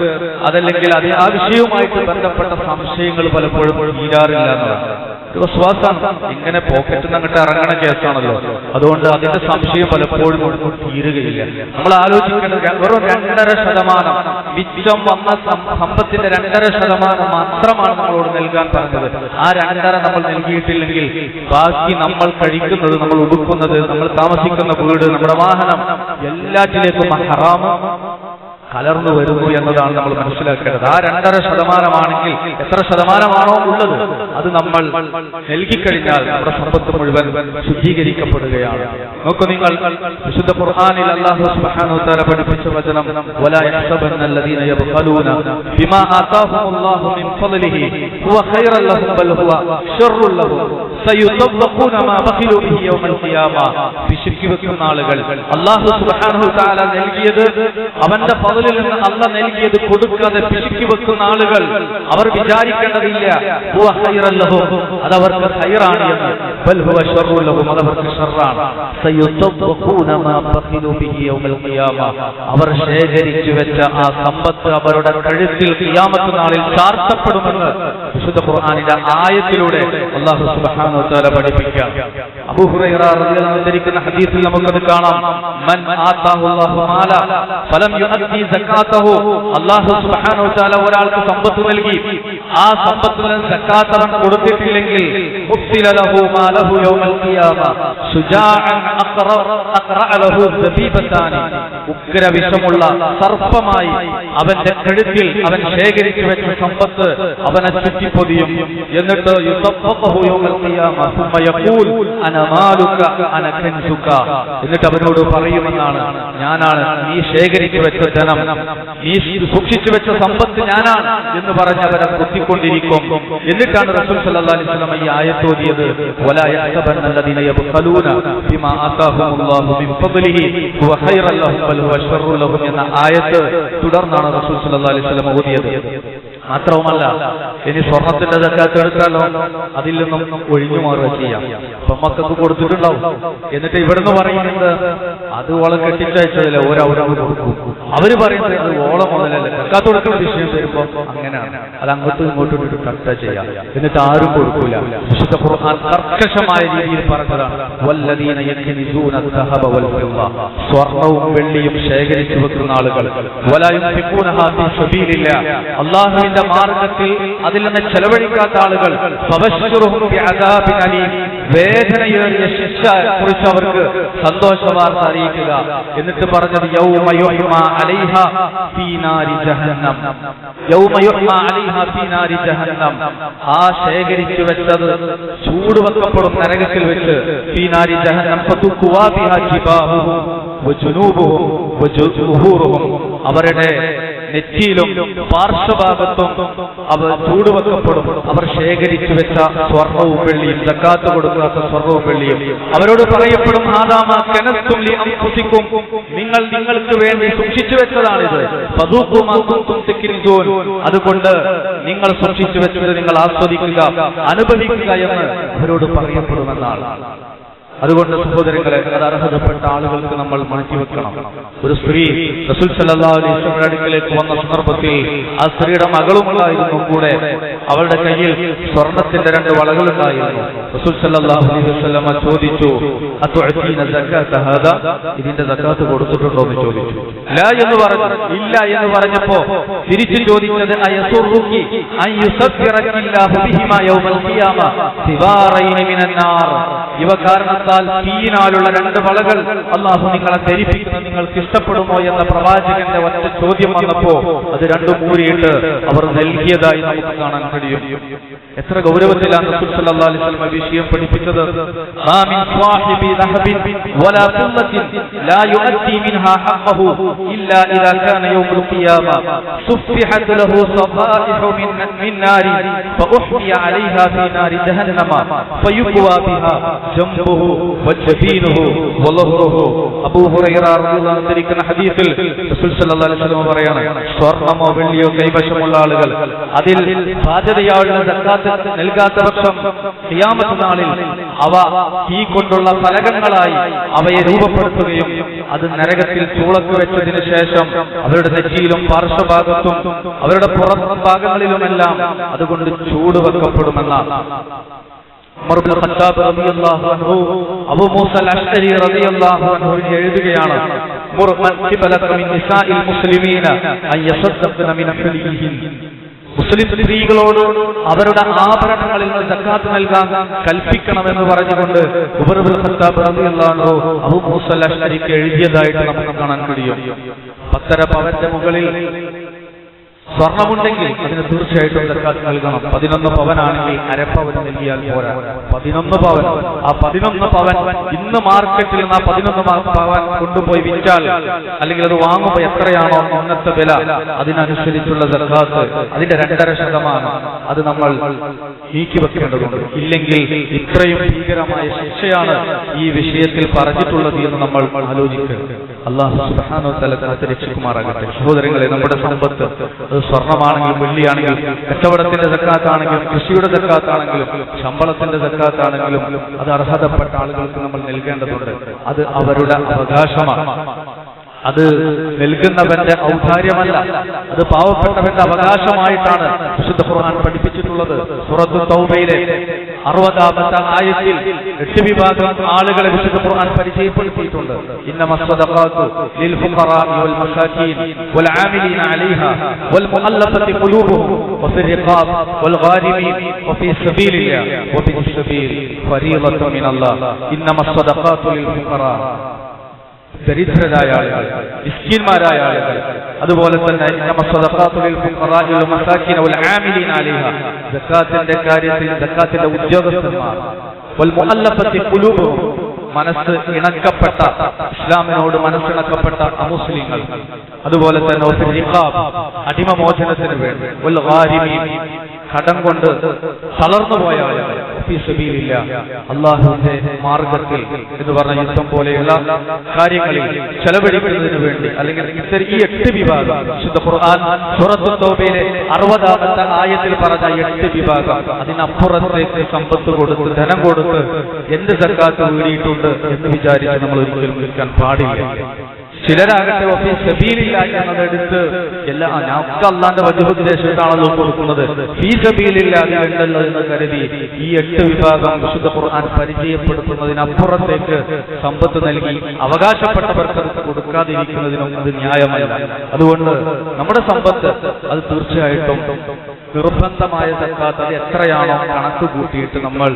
അതല്ലെങ്കിൽ ആ വിഷയവുമായിട്ട് ബന്ധപ്പെട്ട സംശയങ്ങൾ പലപ്പോഴും തീരാറില്ല എന്നതാണ്. ഒരു വിശ്വാസം ഇങ്ങനെ പോക്കറ്റിൽ നിന്ന് അങ്ങോട്ട് ഇറങ്ങണ കേസാണല്ലോ, അതുകൊണ്ട് അതിന്റെ സംശയം പലപ്പോഴും തീരുകയില്ല. നമ്മൾ ആലോചിക്കേണ്ടത് വെറും 2.5% മിച്ചം വന്ന സമ്പത്തിന്റെ 2.5% മാത്രമാണ് നമ്മളോട് നൽകാൻ പറഞ്ഞത്. ആ 2.5 നമ്മൾ നൽകിയിട്ടില്ലെങ്കിൽ ബാക്കി നമ്മൾ കഴിക്കുന്നത്, നമ്മൾ ഉടുക്കുന്നത്, നമ്മൾ താമസിക്കുന്ന വീട്, നമ്മുടെ വാഹനം എല്ലാറ്റിലേക്കും ഹറാം കലർന്നു വരുന്നു എന്നതാണ് നമ്മൾ മനസ്സിലാക്കേണ്ടത്. ആ 2.5% ആണെങ്കിൽ എത്ര ശതമാനമാണോ ഉള്ളത് അത് നമ്മൾ നൽകിക്കഴിഞ്ഞാൽ നമ്മുടെ സമ്പത്ത് മുഴുവൻ ശുദ്ധീകരിക്കപ്പെടുകയാണ്. നോക്കൂ, നിങ്ങൾ വിശുദ്ധ ഖുർആനിൽ അല്ലാഹു സുബ്ഹാനഹു വ തആല പഠിപ്പിച്ച വചനം, വലാ യഹ്സബന്ന അല്ലദീന യബ്ഖലൂന ബിമാ ആതാഹുമുല്ലാഹു മിൻ ഫളിഹി ഹുവ ഖൈറൻ ലഹും ബൽ ഹുവ ശർറുൻ ലഹും സയുതവഖൂന മാ ബഖിലു ബിഹി യൗമൽ ഖിയാമ. പിശുക്കി വെക്കുന്ന ആളുകൾ അല്ലാഹു സുബ്ഹാനഹു വ തആല നൽകിയത് അവന്റെ നിന്ന് അല്ല നൽകിയത് കൊടുക്കാതെ പിശുക്കി വെക്കുന്ന ആളുകൾ അവർ വിചാരിക്കേണ്ടതില്ല അതവർക്ക് ഖൈറാണ് എന്ന്, ബൽ ഹുവ ശർറുൻ ലഹും, അതവർക്ക് ശർറാണ്. സയുതവഖൂന മാ ബഖിലു ബിഹി യൗമൽ ഖിയാമ, അവർ ശേഖരിച്ചു വെച്ച ആ സമ്പത്ത് അവരുടെ കഴുത്തിൽ ഖിയാമത്ത് നാളിൽ ചാർത്തപ്പെടുമെന്ന് വിശുദ്ധ ഖുർആനിന്റെ ആയത്തിലൂടെ അല്ലാഹു സുബ്ഹാനഹു വ തആല പഠിപ്പിക്കാം. അബൂ ഹുറൈറ റളിയല്ലാഹു അൻഹു ധരിക്കുന്ന ഹദീസിൽ നമുക്കത് കാണാം, മൻ ആതാഹു അല്ലാഹു മാല ഫലം യുഅദ്ദി സക്കാത്തഹു, അല്ലാഹു സുബ്ഹാനഹു വ തആല ഒരാൾക്ക് സമ്പത്ത് നൽകി, ആ സമ്പത്തിൽ സക്കാത്ത് അവൻ കൊടുത്തിട്ടില്ലെങ്കിൽ മുഫ്തില ലഹു മാലഹു യൗമൽ ഖിയാമ ശുജാഅൻ അഖറഅ ലഹു സബീബതാനി, ഉഗ്രവിഷമുള്ള സർപ്പമായി അവന്റെ കഴുത്തിൽ അവൻ ശേഖരിച്ചു വെച്ച സമ്പത്ത് അവനെ ചുറ്റിപ്പൊതിയും. എന്നിട്ട് യുസബ്ബഹു യൗമൽ ഖിയാമ സുമ്മ യഖൂൽ അന മാലുക അന കൻസുക, എന്നിട്ട് അവനോട് പറയുമെന്നാണ്, ഞാനാണ് നീ ശേഖരിച്ചു വെച്ച ധനം, നീ സൂക്ഷിച്ചു വെച്ച സമ്പത്ത് ഞാനാണ് എന്ന് പറഞ്ഞ് അവരെ കുത്തിക്കൊണ്ടിരിക്കും. എന്നിട്ടാണ് റസൂൽ സല്ലല്ലാഹു അലൈഹി വസല്ലം ഈ ആയത്ത് ഓതിയത്, വലാ യഹ്സബന്ന അല്ലദീന യബ്ഖലൂന ബിമാ ആതാഹുമുല്ലാഹു മിൻ ഫദ്ലിഹി ഹുവ ഖൈറൻ ലഹും ബൽ ഹുവ ശർറുൻ ലഹും എന്ന ആയത്ത് തുടർന്നാണ് റസൂൽ സല്ലല്ലാഹു അലൈഹി വസല്ലം ഓതിയത്. മാത്രവുമല്ല, ഇനി സ്വർണത്തിന്റെ സക്കാത്ത് എടുത്താലോ അതിൽ നിന്നും ഒഴിഞ്ഞു മാറുക ചെയ്യാം. അപ്പൊ മക്കൾക്ക് കൊടുത്തിട്ടുണ്ടാവും, എന്നിട്ട് ഇവിടുന്ന് പറയുന്നത് അത് ഓളം കെട്ടിച്ചയച്ചതില്ല, ഒരവരവ് കൊടുക്കും. അവര് പറയുന്നത് അത് ഓളം മുതലല്ല, സക്കാത്ത് കൊടുക്കുന്ന വിഷയം വരുമ്പോ അങ്ങനെയാണ്, അത് അങ്ങോട്ടും ഇങ്ങോട്ടും ഇട്ട് കട്ട ചെയ്യാം, എന്നിട്ട് ആരും കൊടുക്കൂല. വിശുദ്ധ ഖുർആൻ കർക്കശമായ രീതിയിൽ പറഞ്ഞതാണ്, വല്ലദീന യക്നിസൂന അദ്ദഹബ വൽ ഫിദ്ദ, സ്വർണവും വെള്ളിയും ശേഖരിച്ചു വെക്കുന്ന ആളുകൾ, വലാ യുൻഫിഖൂനഹാ ഫീ സബീലില്ലാഹ്, അല്ലാഹുവിന്റെ മാർഗ്ഗത്തിൽ അതിൽ നിന്ന് ചെലവഴിക്കാത്ത ആളുകൾ, ഫബശ്ശിറുഹും ബിഅദാബിൻ അലീം, വേദനയേറിയ ശിക്ഷ കുറിച്ച് അവർക്ക് സന്തോഷവാർത്ത അറിയിക്കുക. എന്നിട്ട് പറഞ്ഞത് യൗമ യുഹ്മാ അലൈഹാ ഫീ നാരി ജഹന്നം, യൗമ യുഹ്മാ അലൈഹാ ഫീ നാരി ജഹന്നം, ആ ശേഖരിച്ചു വെച്ചത് ചൂടുവെക്കപ്പെടും നരകത്തിൽ വെച്ച്, ഫീ നാരി ജഹന്നം ഫതുഖ്വാ ബിഹാ ജിബാഹുഹും വജുനൂബുഹും വജുഹൂറുഹും, അവരുടെ നെറ്റിയിലും പാർശ്വഭാഗത്തും അവർ ചൂടുവെക്കപ്പെടും. അവർ ശേഖരിച്ചു വെച്ച സ്വർണവും വെള്ളിയും, സക്കാത്ത് കൊടുക്കാത്ത സ്വർണവും വെള്ളിയും. അവരോട് പറയപ്പെടും, ആദാമാ കനസ്തും ലി അൻഫുസികും, നിങ്ങൾ നിങ്ങൾക്ക് വേണ്ടി സൂക്ഷിച്ചു വെച്ചതാണിത്, ഫദൂഖൂ മാ കുൻതും തക്നിസൂൻ, അതുകൊണ്ട് നിങ്ങൾ സൂക്ഷിച്ചു വെച്ചത് നിങ്ങൾ ആസ്വദിക്കുക, അനുഭവിക്കുക എന്ന് അവരോട് പറയപ്പെടുമെന്നാണ്. അതുകൊണ്ട് സഹോദരങ്ങളെ, അത് അർഹതപ്പെട്ട ആളുകൾക്ക് നമ്മൾ മാറ്റിവെക്കണം. ഒരു സ്ത്രീ റസൂൽ സല്ലല്ലാഹു അലൈഹി വസല്ലമയുടെ അടുക്കലേക്ക് വന്ന സന്ദർഭത്തിൽ ആ സ്ത്രീയുടെ മകളുമുണ്ടായിരുന്നു കൂടെ. അവളുടെ കയ്യിൽ സ്വർണത്തിന്റെ 2 വളകളുണ്ടായിരുന്നു. റസൂൽ സല്ലല്ലാഹു അലൈഹി വസല്ലമ ചോദിച്ചു, അതുഅതീന സകാത ഹാദാ, ഇതിന്റെ സകാത്ത് കൊടുത്തിട്ടുണ്ടോ എന്ന് ചോദിച്ചു. ലാ എന്ന് പറഞ്ഞു. ഇല്ല എന്ന് പറഞ്ഞപ്പോ തിരിച്ചു ചോദിച്ചത്, അയസുറുകി അൻ യുസഫിറകില്ലാഹു ബിഹിമാ യൗമൽ ഖിയാമ സിവാറൈന മിനൻ നാർ, ഇവ കാരണത്താൽ തീയിനാലുള്ള 2 വളകൾ അല്ലാഹു നിങ്ങളെ ധരിപ്പിക്കുന്നത് നിങ്ങൾക്ക് ഇഷ്ടപ്പെടുമോ എന്ന പ്രവാചകന്റെ ഒറ്റ ചോദ്യം വന്നപ്പോ അത് 2 മൂരിയിട്ട് അവർ നൽകിയതായി നമുക്ക് കാണാൻ കഴിയും. എത്ര ഗൗരവത്തിലാണ് റസൂൽ സല്ലല്ലാഹു അലൈഹി വസല്ലം വിഷയം പഠിപ്പിച്ചത്. മാ മിൻ സ്വാഹിബി ദഹബിൻ വലാ ഫില്ലത്തിൻ ലാ യുഅദ്ദി മിൻഹാ ഹഖ്ഖഹു ഇല്ലാ ഇദാ കാന യൗമുൽ ഖിയാമ സുഫിഹത് ലഹു സഫാഇഹു മിൻ നാരി ഫഉഹ്മിയ അലൈഹാ ഫീ നാരി ജഹന്നമ ഫയുഖ്വാ ബിഹാ ജംബുഹു വജബീനുഹു വലഹുഹു. അബൂ ഹുറൈറ റളിയല്ലാഹു അൻഹു ധരിക്കുന്ന ഹദീസിൽ റസൂൽ സല്ലല്ലാഹു അലൈഹി വസല്ലം പറയാണ്, സ്വർണ്ണമോ വെള്ളിയോ കൈവശമുള്ള ആളുകൾ അതിൽ ബാധ്യതയുള്ള സക്കാത്ത് നൽകാത്ത പക്ഷം ഖിയാമത്ത് നാളിൽ അവ തീ കൊണ്ടുള്ള ഫലകങ്ങളായി അവയെ രൂപപ്പെടുത്തുകയും അത് നരകത്തിൽ ചൂളക്ക് വെച്ചതിന് ശേഷം അവരുടെ നെറ്റിയിലും പാർശ്വഭാഗത്തും അവരുടെ പുറം ഭാഗങ്ങളിലുമെല്ലാം അതുകൊണ്ട് ചൂട് വെക്കപ്പെടുമെന്നാണ്. ഉമർ ഇബ്നു ഖത്താബ് റളിയല്ലാഹു അൻഹു അബൂ മൂസ അൽ-അശ്അരി റളിയല്ലാഹു അൻഹു എഴുതുകയാണ്, മുസ്ലിം സ്ത്രീകളോട് അവരുടെ ആഭരണങ്ങളിൽ നിന്ന് സക്കാത്ത് നൽകാൻ കൽപ്പിക്കണമെന്ന് പറഞ്ഞുകൊണ്ട് ഉമർ ഇബ്നു ഖത്താബ് റളിയല്ലാഹു അൻഹു അബൂ മൂസ അൽ-അശ്അരിക്ക് എഴുതിയതായിട്ട് നമുക്ക് കാണാൻ കഴിയും. 10 പവന്റെ മുകളിൽ സ്വർണമുണ്ടെങ്കിൽ അതിന് തീർച്ചയായിട്ടും സക്കാത്ത് നൽകണം. 11 പവനാണെങ്കിൽ അരപ്പവൻ നൽകിയാൽ പോരാ. 11 പവൻ. ആ 11 പവൻ ഇന്ന് മാർക്കറ്റിൽ നിന്ന് ആ 11 പവൻ കൊണ്ടുപോയി വിറ്റാൽ അല്ലെങ്കിൽ അത് വാങ്ങുമ്പോൾ എത്രയാണോ ഇന്നത്തെ വില അതിനനുസരിച്ചുള്ള സക്കാത്ത് അതിന്റെ 2.5% അത് നമ്മൾ നീക്കി വെക്കേണ്ടതുണ്ട്. ഇല്ലെങ്കിൽ ഇത്രയും ഭീകരമായ ശിക്ഷയാണ് ഈ വിഷയത്തിൽ പറഞ്ഞിട്ടുള്ളത് എന്ന് നമ്മൾ ആലോചിക്കുക. അല്ലാഹു സുബ്ഹാനഹു വ തആല കാത്ത് രക്ഷിക്കുമാറാകട്ടെ. സഹോദരങ്ങളെ, നമ്മുടെ സമ്പത്ത് സ്വർണമാണെങ്കിലും വെള്ളിയാണെങ്കിലും കച്ചവടത്തിന്റെ സക്കാത്താണെങ്കിലും കൃഷിയുടെ സക്കാത്താണെങ്കിലും ശമ്പളത്തിന്റെ സക്കാത്താണെങ്കിലും അത് അർഹതപ്പെട്ട ആളുകൾക്ക് നമ്മൾ നൽകേണ്ടതുണ്ട്. അത് അവരുടെ അവകാശമാണ്. അത് നൽകുന്നവന്റെ ഔദാര്യമല്ല, അത് പാവപ്പെട്ടവന്റെ അവകാശമായിട്ടാണ് വിശുദ്ധ ഖുർആൻ പഠിപ്പിച്ചിട്ടുള്ളത്. സൂറത്തു തൗബയിലെ 60-ാമത്തെ ആയത്തിൽ 8 വിഭാഗം ആളുകളെ വിശുദ്ധ ഖുർആൻ പരിചയപ്പെടുത്തിയിട്ടുണ്ട്. ഇന്നമസ് സദഖാതു ലിൽ ഫുഖറാഇ വൽ മസാകീൻ വൽ ആമിലീന അലൈഹാ വൽ മുഅല്ലഫത്തി ഖുലൂബുഹും വഫി റിഖാബ് വൽ ഗാരിമീൻ വഫി സബീലില്ലാഹി വബിസ് സബീൽ ഫരീളത്തുൻ മിനല്ലാഹ്. ഇന്നമസ് സദഖാതു ലിൽ ഫുഖറാ, ദരിദ്രരായ ആളുകൾ, മിസ്കീന്മാരായ ആളുകൾ, അതുപോലെ തന്നെ സക്കാത്തിന്റെ കാര്യത്തിൽ സക്കാത്തിന്റെ ഉദ്യോഗസ്ഥന്മാർ, മനസ്സ് ഇണക്കപ്പെട്ട ഇസ്ലാമിനോട് മനസ്സിണക്കപ്പെട്ട അമുസ്ലിങ്ങൾ, അതുപോലെ തന്നെ അടിമമോചനത്തിന് വേണ്ടി കടം കൊണ്ട് തളർന്നുപോയ ആളുകൾ, അള്ളാഹുവിന്റെ മാർഗത്തിൽ എന്ന് പറഞ്ഞ യുദ്ധം പോലെയുള്ള കാര്യങ്ങളിൽ ചെലവഴിക്കുന്നതിന് വേണ്ടി അല്ലെങ്കിൽ ഈ 8 വിഭാഗം വിശുദ്ധ ഖുർആൻ സൂറത്തുൽ തൗബയിലെ 60-ാമത്തെ ആയത്തിൽ പറഞ്ഞ 8 വിഭാഗം, അതിനപ്പുറത്തേക്ക് സമ്പത്ത് കൊടുത്ത് ധനം കൊടുത്ത് എന്ത് സക്കാത്ത് വീടിയിട്ടുണ്ട് എന്ന് വിചാരിച്ച് നമ്മൾ ഒരിക്കലും നിൽക്കാൻ പാടില്ല. ചിലരാകട്ടെ വഫീ സബീലില്ലാഹി എന്നതെടുത്ത് ഞങ്ങൾക്ക് അല്ലാഹുവിന്റെ വജ്ഹ് ഉദ്ദേശിച്ചിട്ടാണല്ലോ കൊടുക്കുന്നത്, ഫീ സബീലില്ലാഹി ഉണ്ടല്ലോ എന്ന് കരുതി ഈ 8 വിഭാഗം വിശുദ്ധ ഖുർആൻ പരിചയപ്പെടുത്തുന്നതിനപ്പുറത്തേക്ക് സമ്പത്ത് നൽകി അവകാശപ്പെട്ടവർക്ക് കൊടുക്കാതിരിക്കുന്നതിനും അത് ന്യായമല്ല. അതുകൊണ്ട് നമ്മുടെ സമ്പത്ത് അത് തീർച്ചയായിട്ടും നിർബന്ധമായ സക്കാത്ത് അത് എത്രയാണോ കണക്ക് കൂട്ടിയിട്ട് നമ്മൾ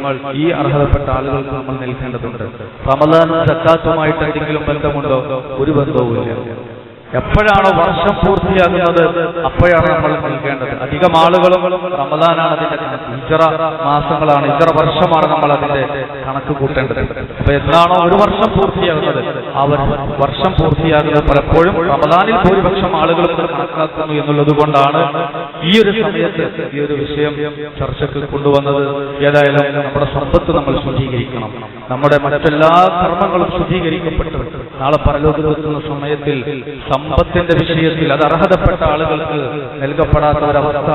ഈ അർഹതപ്പെട്ട ആളുകൾക്ക് നമ്മൾ നൽകേണ്ടതുണ്ട്. റമദാൻ സക്കാത്തുമായിട്ട് എന്തെങ്കിലും ബന്ധമുണ്ടോ? ഒരു ബന്ധവുമില്ല. എപ്പോഴാണോ വർഷം പൂർത്തിയാകുന്നത് അപ്പോഴാണ് നമ്മൾ നൽകേണ്ടത്. അധികം ആളുകളും റമദാനാണ് അതിന്റെ കണക്ക്, ഹിജ്റ മാസങ്ങളാണ്, ഹിജ്റ വർഷമാണ് നമ്മൾ അതിന്റെ കണക്ക് കൂട്ടേണ്ടത്. അപ്പൊ എന്നാണോ ഒരു വർഷം പൂർത്തിയാകുന്നത് ആ വർഷം പൂർത്തിയാകുന്നത് പലപ്പോഴും റമദാനിൽ ഭൂരിപക്ഷം ആളുകൾ കണക്കാക്കുന്നു എന്നുള്ളത് കൊണ്ടാണ് ഈ ഒരു സമയത്ത് ഈ ഒരു വിഷയം ചർച്ചയ്ക്ക് കൊണ്ടുവന്നത്. ഏതായാലും നമ്മുടെ സമ്പത്ത് നമ്മൾ ശുദ്ധീകരിക്കണം. നമ്മുടെ മറ്റെല്ലാ കർമ്മങ്ങളും ശുദ്ധീകരിക്കപ്പെട്ടു നാളെ പരലോകത്തെത്തുന്ന സമയത്തിൽ സമ്പത്തിന്റെ വിഷയത്തിൽ അത് അർഹതപ്പെട്ട ആളുകൾക്ക് നൽകപ്പെടാത്ത ഒരവസ്ഥ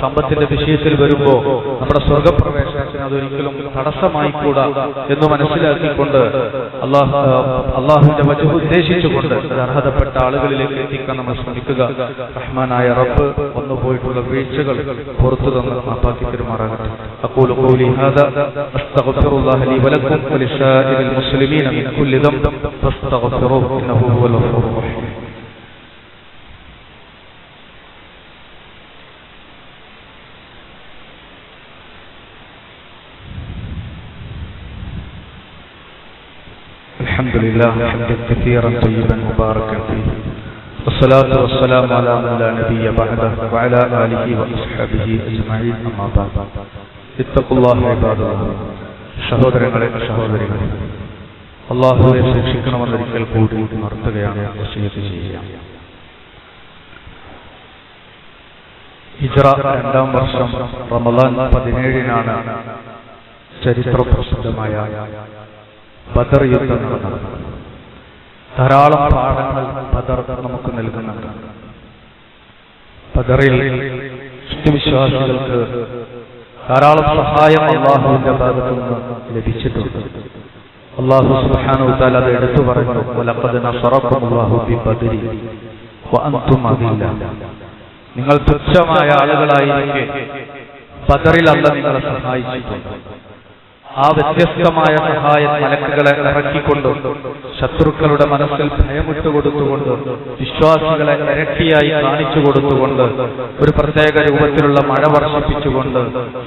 സമ്പത്തിന്റെ വിഷയത്തിൽ വരുമ്പോൾ നമ്മുടെ സ്വർഗപ്രവേശനത്തിന് അതൊരിക്കലും തടസ്സമായിക്കൂടാ എന്ന് മനസ്സിലാക്കിക്കൊണ്ട് അള്ളാഹുവിന്റെ വജ്ഹ് ഉദ്ദേശിച്ചുകൊണ്ട് അത് അർഹതപ്പെട്ട ആളുകളിലേക്ക് എത്തിക്കാൻ നമ്മൾ ശ്രമിക്കുക. റഹ്മാനായ റബ്ബ് വന്നുപോയിട്ടുള്ള വീഴ്ചകൾ പുറത്തു തന്ന് മാപ്പാക്കി പെരുമാറാകട്ടെ. അഖൂലു ഖൗലി ഹാദാ അസ്തഗ്ഫിറുല്ലാഹ ലീ വലക്കും വലിസാഇരിൽ മുസ്ലിമീന മിൻ കുല്ലി ദംബ് ഫസ്തഗ്ഫിറുഹു ഇന്നഹു ഹുവൽ ഗഫൂറുർ റഹീം. الحمد لله حمدا كثيرا طيبا مباركا فيه والصلاة والسلام على من لا نبي بعده وعلى آله وأصحابه أجمعين أما بعد اتقوا الله عباد الله. സഹോദരങ്ങളെ സഹോദരികളെ, അല്ലാഹുവെ സൂക്ഷിക്കണമെന്നൊരിക്കൽ കൂടി ഉണർത്തുകയാണ്, വസിയത്ത് ചെയ്യുകയാണ്. ഹിജ്റ 2-ാം വർഷം റമദാൻ 17-നാണ് ചരിത്ര പ്രസിദ്ധമായ ബദർ യുദ്ധം നടന്നത്. ധാരാളം പാഠങ്ങൾ ബദർ നമുക്ക് നൽകുന്നുണ്ട്. ബദറിൽ വിശ്വാസികൾക്ക് ധാരാളം സഹായം അല്ലാഹുവിന്റെ ഭാഗത്തു നിന്ന് ലഭിച്ചിട്ടുണ്ട്. അല്ലാഹു സുബ്ഹാനഹു വ തആല അത് എടുത്തു പറഞ്ഞു, വലഖദ് നസറക്കുമുല്ലാഹു ബിബദരി വഅൻതും അദില്ല. നിങ്ങൾ തുച്ഛമായ ആളുകളായിരിക്കെ ബദറിൽ അല്ലാഹു നിങ്ങളെ സഹായിച്ചിട്ടുണ്ട്. ആ വ്യത്യസ്തമായ സഹായം മലക്കുകളെ ഇറക്കിക്കൊണ്ട് ശത്രുക്കളുടെ മനസ്സിൽ ഭയമിട്ട് കൊടുത്തുകൊണ്ട് വിശ്വാസികളെ ഇരട്ടിയായി കാണിച്ചു കൊടുത്തുകൊണ്ട് ഒരു പ്രത്യേക രൂപത്തിലുള്ള മഴ വർഷിപ്പിച്ചുകൊണ്ട്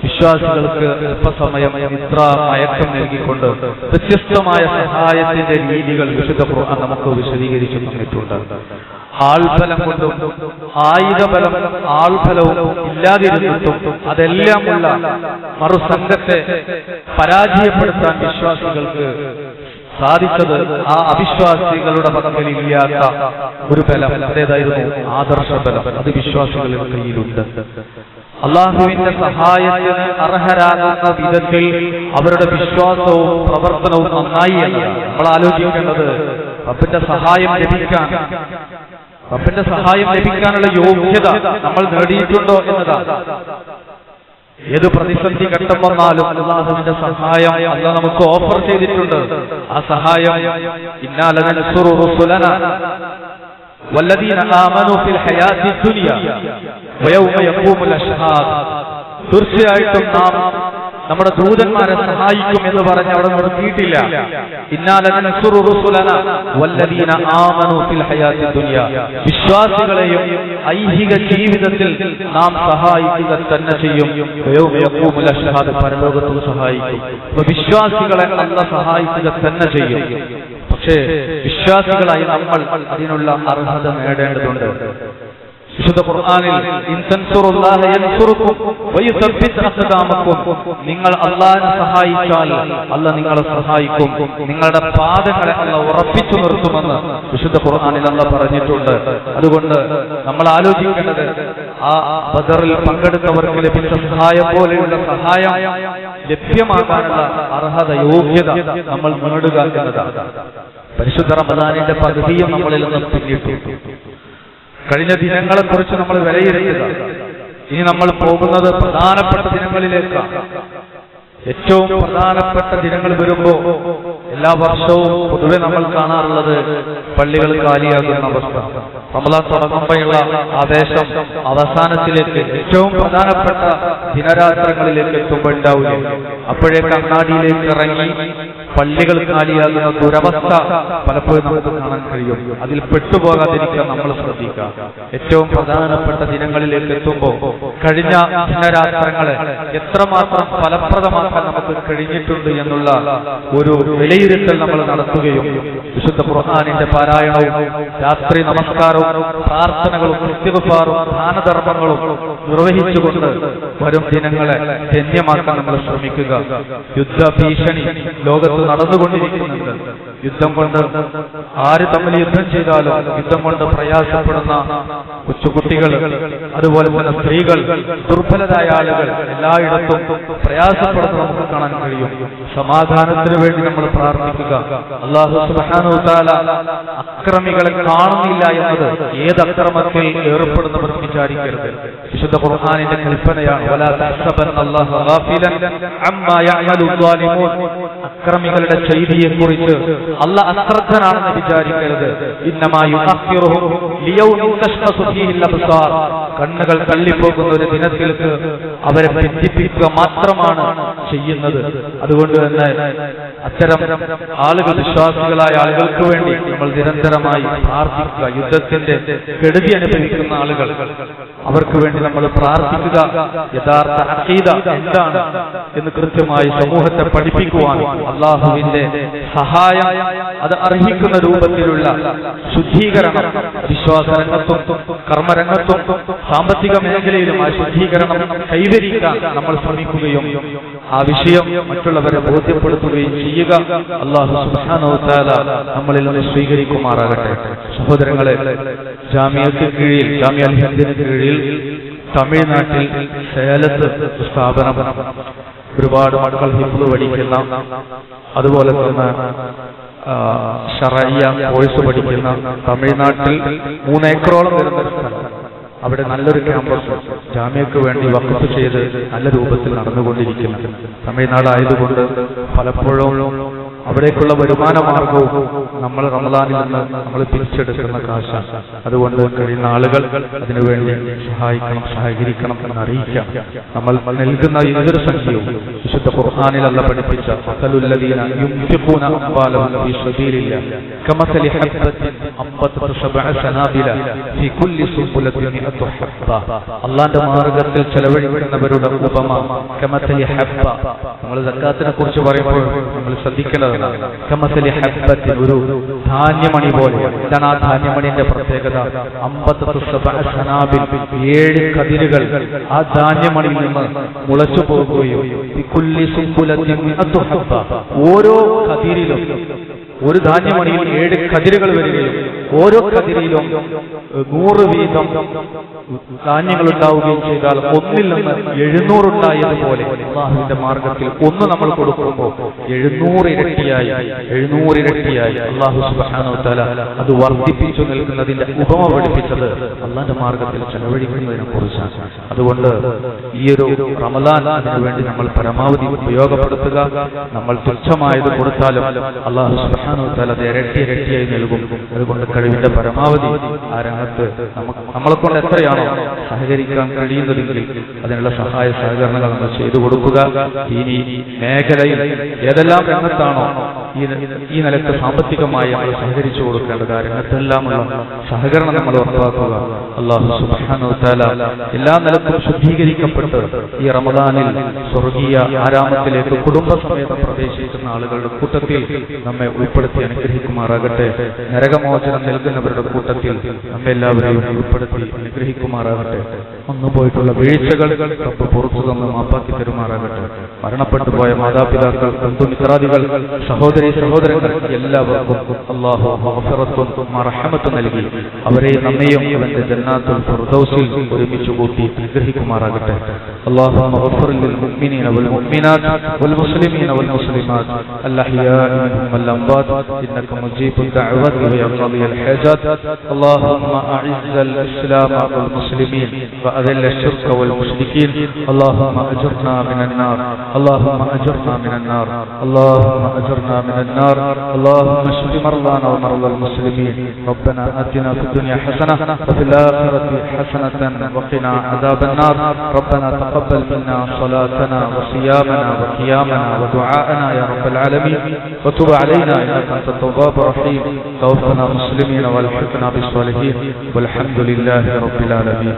വിശ്വാസികൾക്ക് അല്പസമയം നിദ്ര മയക്കം നൽകിക്കൊണ്ട് വ്യത്യസ്തമായ സഹായത്തിന്റെ രീതികൾ വിശുദ്ധ ഖുർആൻ നമുക്ക് വിശദീകരിച്ചു തന്നിട്ടുണ്ട്. ആൾബലം കൊണ്ടും ആയുധബലം ആൾബലവും ഇല്ലാതിരുന്നിട്ടും അതെല്ലാമുള്ള മറുസംഘത്തെ പരാജയപ്പെടുത്താൻ വിശ്വാസികൾക്ക് സാധിച്ചത് ആ അവിശ്വാസികളുടെ പക്കലില്ലാത്ത ഒരു ബലം, അതേതായിരുന്നു ആദർശബലം. അത് വിശ്വാസികളുടെ കയ്യിലുണ്ട്. അള്ളാഹുവിന്റെ സഹായത്തിന് അർഹരാകുന്ന വിധത്തിൽ അവരുടെ വിശ്വാസവും പ്രവർത്തനവും നന്നായി എന്നതാണ് നമ്മൾ ആലോചിക്കേണ്ടത്. റബ്ബിന്റെ സഹായം ലഭിക്കാനുള്ള യോഗ്യത നമ്മൾ നേടിയിട്ടുണ്ടോ എന്നതാണ്. ഏത് പ്രതിസന്ധി ഘട്ടം വന്നാലും അല്ലാഹുവിന്റെ സഹായം അല്ലാഹു നമുക്ക് ഓഫർ ചെയ്തിട്ടുണ്ട്. ആ സഹായം ഇന്നാ ലനൻസുറു റുസുലനാ വല്ലദീന ആമനൂ ഫിൽ ഹയാത്തി ദുനിയ വയൗമ യഖൂമുൽ അശ്ഹാദ്. തീർച്ചയായിട്ടും നാം നമ്മുടെ ദൂതന്മാരെ സഹായിക്കും എന്ന് പറഞ്ഞ് അവിടെ നിർത്തിയിട്ടില്ല. ഇന്നാ ലനൻസുറു റുസുലനാ വല്ലദീന ആമനൂ ഫിൽ ഹയാത്തി ദുനിയ. വിശ്വാസികളെയും ഐഹിക ജീവിതത്തിൽ നാം സഹായിക്കുക തന്നെ ചെയ്യും. വയൗമ യഖൂമുൽ അശ്ഹാദ്, പരലോകത്തും സഹായിക്കും. അപ്പോൾ വിശ്വാസികളെ അല്ലാഹു സഹായിക്കുക തന്നെ ചെയ്യും. പക്ഷേ വിശ്വാസികളായി നമ്മൾ അതിനുള്ള അർഹത നേടേണ്ടതുണ്ട്. വിശുദ്ധ ഖുർആനിൽ ഇൻ തൻസുറുല്ലാഹ യൻസുറുക്കും വയുസബ്ബിത് അഖ്ദാമക്കും, നിങ്ങൾ അല്ലാഹുവിനെ സഹായിച്ചാൽ അല്ലാഹു നിങ്ങളെ സഹായിക്കും, നിങ്ങളുടെ പാദങ്ങളെ അല്ലാഹു ഉറപ്പിച്ചു നിർത്തുമെന്ന് വിശുദ്ധ ഖുർആനിൽ അല്ലാഹു പറഞ്ഞിട്ടുണ്ട്. അതുകൊണ്ട് നമ്മൾ ആലോചിക്കേണ്ടത് ആ ബദറിൽ പങ്കെടുത്തവർക്ക് ലഭിച്ച സഹായം പോലെയുള്ള സഹായം ലഭ്യമാകാനുള്ള അർഹത യോഗ്യത നമ്മൾ നേടുക എന്നതാണ്. പരിശുദ്ധ റമദാനിന്റെ പകുതിയും നമ്മളിൽ നിന്ന് പിന്നിട്ടു. കഴിഞ്ഞ ദിനങ്ങളെക്കുറിച്ച് നമ്മൾ വിലയിരുത്തുക. ഇനി നമ്മൾ പോകുന്നത് പ്രധാനപ്പെട്ട ദിനങ്ങളിലേക്കാണ്. ഏറ്റവും പ്രധാനപ്പെട്ട ദിനങ്ങൾ വരുമ്പോൾ എല്ലാ വർഷവും പൊതുവെ നമ്മൾ കാണാറുള്ളത് പള്ളികൾ കാലിയാകുന്ന അവസ്ഥ. റമദാൻ തുടങ്ങുമ്പോഴുള്ള ആവേശം അവസാനത്തിലേക്ക് ഏറ്റവും പ്രധാനപ്പെട്ട ദിനരാത്രങ്ങളിലേക്ക് എത്തുമ്പോൾ ഉണ്ടാവില്ല. അപ്പോഴേക്ക് അങ്ങാടിയിലേക്ക് ഇറങ്ങി പള്ളികൾ കാലിയാകുന്ന ദുരവസ്ഥ പലപ്പോഴും നമുക്ക് കാണാൻ കഴിയും. അതിൽ പെട്ടുപോകാതിരിക്കാൻ നമ്മൾ ശ്രദ്ധിക്കുക. ഏറ്റവും പ്രധാനപ്പെട്ട ദിനങ്ങളിലേക്ക് എത്തുമ്പോൾ കഴിഞ്ഞ ദിനരാത്രങ്ങളെ എത്രമാത്രം ഫലപ്രദമാക്കാൻ നമുക്ക് കഴിഞ്ഞിട്ടുണ്ട് എന്നുള്ള ഒരു വിലയിരുത്തൽ നമ്മൾ നടത്തുകയും വിശുദ്ധ ഖുർആനിന്റെ പാരായണവും രാത്രി നമസ്കാരവും പ്രാർത്ഥനകളും ഇസ്തിഗ്ഫാറും ദാനധർമ്മങ്ങളും നിർവഹിച്ചുകൊണ്ട് വരും ദിനങ്ങളെ ധന്യമാക്കാൻ നമ്മൾ ശ്രമിക്കുക. യുദ്ധഭീഷണി ലോകത്ത് നടന്നുകൊണ്ടിരിക്കുന്നുണ്ട്. യുദ്ധം കൊണ്ട് ആര് തമ്മിൽ യുദ്ധം ചെയ്താലും യുദ്ധം കൊണ്ട് പ്രയാസപ്പെടുന്ന കൊച്ചുകുട്ടികൾ, അതുപോലെ തന്നെ സ്ത്രീകൾ, ദുർബലരായ ആളുകൾ എല്ലായിടത്തും പ്രയാസപ്പെടുന്ന നമുക്ക് കാണാൻ കഴിയും. സമാധാനത്തിന് വേണ്ടി നമ്മൾ പ്രാർത്ഥിക്കുക. അല്ലാഹു സുബ്ഹാനഹു വ തആല അക്രമികളെ കാണുന്നില്ല എന്നത് ഏത് അക്രമത്തിൽ ഏർപ്പെടുന്നവർ വിചാരിക്കരുത്. വിശുദ്ധ ഖുർആനിന്റെ കൽപ്പനയാണ്, വലാ തഹ്സബന്നല്ലാഹ ഗാഫിലൻ അമ്മാ യഅമലു ളാലിമൂൻ. അക്രമികളുടെ ചെയ്തിയെക്കുറിച്ച് അല്ലാഹു അശ്രദ്ധനാണെന്ന് വിചാരിക്കരുത്. ഇന്നമാ യുഅഖിറുഹും ലിയൗമിൻ തശ്ഖസു ഫീഹിൽ അബ്സാർ. കണ്ണുകൾ തള്ളിപ്പോകുന്ന ഒരു ദിനത്തിലേക്ക് അവരെ ബന്ധിപ്പിക്കുക മാത്രമാണ് ചെയ്യുന്നത്. അതുകൊണ്ട് തന്നെ അത്തരം ആളുകൾ, വിശ്വാസികളായ ആളുകൾക്ക് വേണ്ടി നമ്മൾ നിരന്തരമായി പ്രാർത്ഥിക്കുക. യുദ്ധത്തിന്റെ കെടുതി അനുഭവിക്കുന്ന ആളുകൾ, അവർക്ക് വേണ്ടി നമ്മൾ പ്രാർത്ഥിക്കുക. യഥാർത്ഥ അഖീദ എന്താണ് എന്ന് കൃത്യമായി സമൂഹത്തെ പഠിപ്പിക്കുവാൻ അല്ലാഹുവിന്റെ സഹായം അത് അർഹിക്കുന്ന രൂപത്തിലുള്ള ശുദ്ധീകരണം വിശ്വാസരംഗത്തും കർമ്മരംഗത്തും സാമ്പത്തിക മേഖലയിലും ആ ശുദ്ധീകരണം കൈവരിക്കാൻ നമ്മൾ ശ്രമിക്കുകയും ആ വിഷയം മറ്റുള്ളവരെ ബോധ്യപ്പെടുത്തുകയും ചെയ്യുക. അല്ലാഹു സുബ്ഹാനഹു വ തആല നമ്മളിൽ നിന്ന് സ്വീകരിക്കുമാറാകട്ടെ. സഹോദരങ്ങളെ, ജാമിയക്ക് കീഴിൽ, ജാമിയ അൽ ഹിന്ദിന് കീഴിൽ തമിഴ്നാട്ടിൽ സേലത്ത് സ്ഥാപനം ഒരുപാട് മക്കൾ ഹിഫ്ള് പഠിക്കുന്ന, അതുപോലെ തന്നെ ശറഇയ്യ കോഴ്സ് പഠിക്കുന്ന തമിഴ്നാട്ടിൽ 3 ഏക്കറോളം വരുന്ന സ്ഥലം, അവിടെ നല്ലൊരു ക്യാമ്പസ് ജാമ്യക്ക് വേണ്ടി വഖഫ് ചെയ്ത് നല്ല രൂപത്തിൽ നടന്നുകൊണ്ടിരിക്കുന്നു. തമിഴ്നാടായതുകൊണ്ട് പലപ്പോഴും അവിടേക്കുള്ള വരുമാന മാർഗവും നമ്മൾ റമദാനിൽ നിന്ന് നമ്മൾ പിരിച്ചെടുക്കുന്ന കാശാണ്. അതുകൊണ്ട് കഴിയുന്ന ആളുകൾ അതിനുവേണ്ടി സഹായിക്കണം, സഹകരിക്കണം എന്ന് അറിയിക്കാം. നമ്മൾ നൽകുന്ന ഏതൊരു സംഖ്യയും വിശുദ്ധ ഖുർആനിൽ അല്ലാഹു പഠിപ്പിച്ച മസലുല്ലദീന യുൻഫിഖൂന അംവാലഹും ഫീ സബീലില്ലാഹ് കമസലി ഹബ്ബത്തിൻ അംബതത് സബഅ സനാബില ഫീ കുല്ലി സുബുലത്തിൻ മിഅതു ഹബ്ബ. അല്ലാഹുവിന്റെ മാർഗ്ഗത്തിൽ ചെലവഴിക്കുന്നവരുടെ ഉപമ കമസലി ഹബ്ബ. നമ്മൾ സക്കാത്തിനെ കുറിച്ച് പറയുമ്പോൾ നമ്മൾ ശ്രദ്ധിക്കേണ്ടത് കമസലി ഹബ്ബത്തിൻ, ഒരു ധാന്യമണി പോലെ. ഇതാണ് ആ ധാന്യമണിന്റെ പ്രത്യേകത. 57 സനാബിൽ 7 കതിരുകൾ ആ ധാന്യമണിയിൽ നിന്ന് മുളച്ചു പോകുകയും കുല്ലി സുബുലത്തിൻ മിഅതു ഹബ്ബ, ഓരോ കതിരിലും ഒരു ധാന്യമണിയിൽ 7 കതിരുകൾ വരികയും ഓരോ കതിരിലും 100 വീതം ധാന്യങ്ങൾ ഉണ്ടാവുകയും ചെയ്താൽ ഒന്നിൽ നിന്ന് 700 ഉണ്ടായതുപോലെ അല്ലാഹുവിന്റെ മാർഗത്തിൽ ഒന്ന് നമ്മൾ കൊടുക്കുമ്പോൾ 700 ഇരട്ടിയായി അല്ലാഹു സുബ്ഹാനഹു വ തആല അത് വർദ്ധിപ്പിച്ചു നൽകുന്നതിന്റെ ഉപമ പഠിപ്പിച്ചത് അല്ലാഹുവിന്റെ മാർഗത്തിൽ ചെലവഴിക്കുന്നതിനെ കുറിച്ചാണ്. അതുകൊണ്ട് ഈ ഒരു റമദാൻ അതിനു വേണ്ടി നമ്മൾ പരമാവധി ഉപയോഗപ്പെടുത്തുക. നമ്മൾ തുച്ഛമായത് കൊടുത്താലും അല്ലാഹു സുബ്ഹാനഹു വ തആല അത് ഇരട്ടിയായി നൽകും. അതുകൊണ്ട് കഴിവിന്റെ പരമാവധി ആ രംഗത്ത് നമ്മളെ കൊണ്ട് എത്രയാണോ സഹകരിക്കാൻ കഴിയുന്നതെങ്കിൽ അതിനുള്ള സഹായ സഹകരണങ്ങൾ നമ്മൾ ചെയ്തു കൊടുക്കുക. ഇനി മേഖലയിൽ ഏതെല്ലാം രംഗത്താണോ ഈ നിലക്ക് സാമ്പത്തികമായി നമ്മൾ സഹകരിച്ചു കൊടുക്കേണ്ടത്, ആ രംഗത്തെല്ലാമുള്ള സഹകരണം നമ്മൾ ഉറപ്പാക്കുക. അല്ലാഹു സുബ്ഹാനഹു വ തആല എല്ലാ നിലക്കും ശുദ്ധീകരിക്കപ്പെട്ട് ഈ റമദാനിൽ സ്വർഗീയ ആരാമത്തിലേക്ക് കുടുംബസമേതം പ്രവേശിക്കുന്ന ആളുകളുടെ കൂട്ടത്തിൽ നമ്മെ ഉൾപ്പെടുത്തി അനുഗ്രഹിക്കുമാറാകട്ടെ. നരകമോചനം നൽകുന്നവരുടെ കൂട്ടത്തിൽ നമ്മെല്ലാവരെയും ഉൾപ്പെടുത്തി അനുഗ്രഹിക്കുമാറാകട്ടെ. വന്നുപോയിട്ടുള്ള വീഴ്ചകൾ റബ്ബ് പുറത്തു തന്ന് മാപ്പാക്കി തരുമാറാകട്ടെ. മരണപ്പെട്ടു പോയ മാതാപിതാക്കൾ, ബന്ധുമിത്രാദികൾ, സഹോദരങ്ങൾ എല്ലാവർക്കും അല്ലാഹു മഗ്ഫിറത്തും മർഹമത്തും നൽകി അവരെയും നമ്മെയും അവന്റെ ജന്നാത്തുൽ ഫിർദൗസിൽ ഒരുമിച്ച് കൂട്ടി അനുഗ്രഹിക്കുമാറാകട്ടെ. اللهم اغفر للمؤمنين والمؤمنات والمسلمين والمسلمات الأحياء منهم والأموات إنك مجيب الدعوات ويا قاضي الحاجات. اللهم أعز الإسلام والمسلمين وأذل الشرك والمشركين. اللهم أجرنا من النار، اللهم أجرنا من النار، اللهم أجرنا من النار. اللهم اشف مرضانا ومرضى المسلمين. ربنا آتنا في الدنيا حسنة وفي الآخرة حسنة وقنا عذاب النار. ربنا تقبل منا صلاتنا وصيامنا وقيامنا ودعاءنا يا رب العالمين، وتب علينا إنك أنت التواب الرحيم. توفنا مسلمين والحقنا بالصالحين والحمد لله رب العالمين.